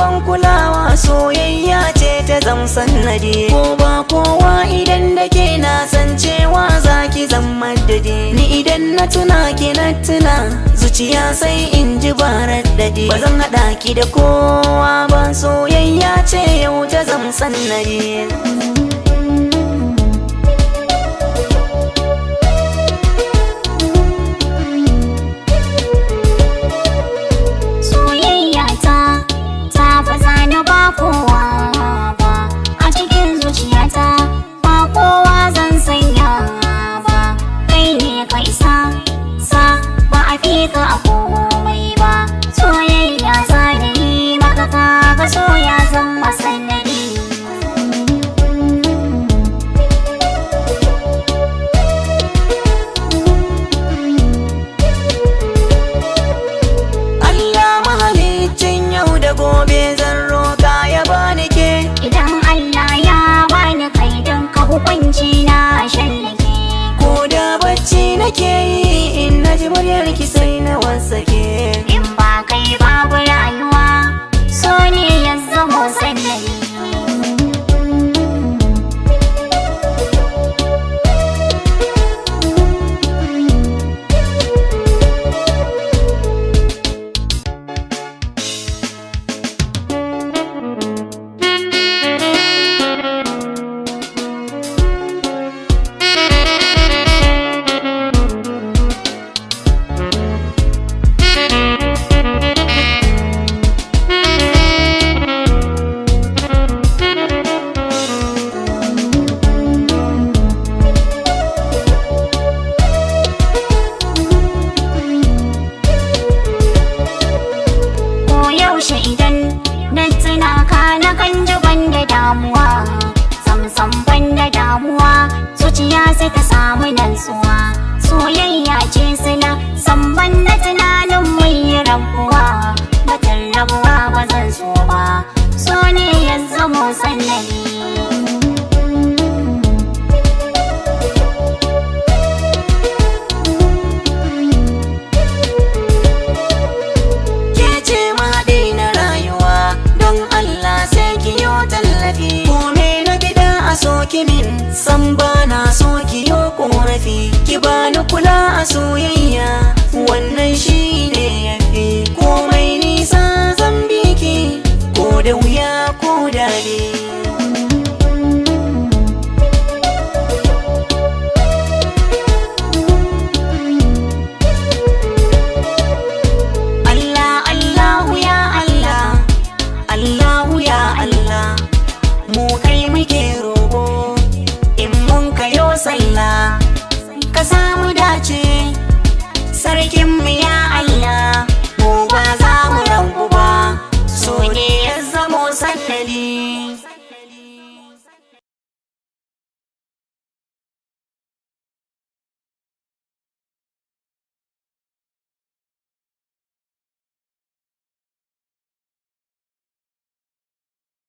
ban kulawa soyayya ce ta zam sannadi. Ko ba kowa idan da ke na san cewa zaki zan madadi. Ni idan na tuna ki na tuna zuciya sai in ji barar dadi. Ba zan haɗa ki da kowa ba soyayya ce yau ta zam sannadi. Kowa ba a cikin zuciyata ba kowa zan sanya ba. Kai ne ka isa sa ba a fi ka a komai ba. Soyayya za da yi maka kaga soya zan masannadi. Allah mahaliccin yau da gobe zan hukunci na shallake. Ko da bacci nake yi in na ji muryar ki sai na wasake. In ba kai babu rayuwa so ne ya zamo sannadi. Idan na tuna ka na kan ji banda damuwa, samsam banda damuwa, zuciya sai ta samu nantsuwa. Soyayya ce sila san banda tunanin mai rabuwa, batun rabuwa ba zan so ba, so ne ya zamo sannadi. San bana so ki yo korafi, ki bani kula a soyayya wannan shi ne yafi. Komai nisa zan bi ki ko da wuya ko da ne. Allah Allahu ya Allah, Allahu ya Allah, mu kai muke roƙo sallah ka samu dace sarkin mu ya Allah.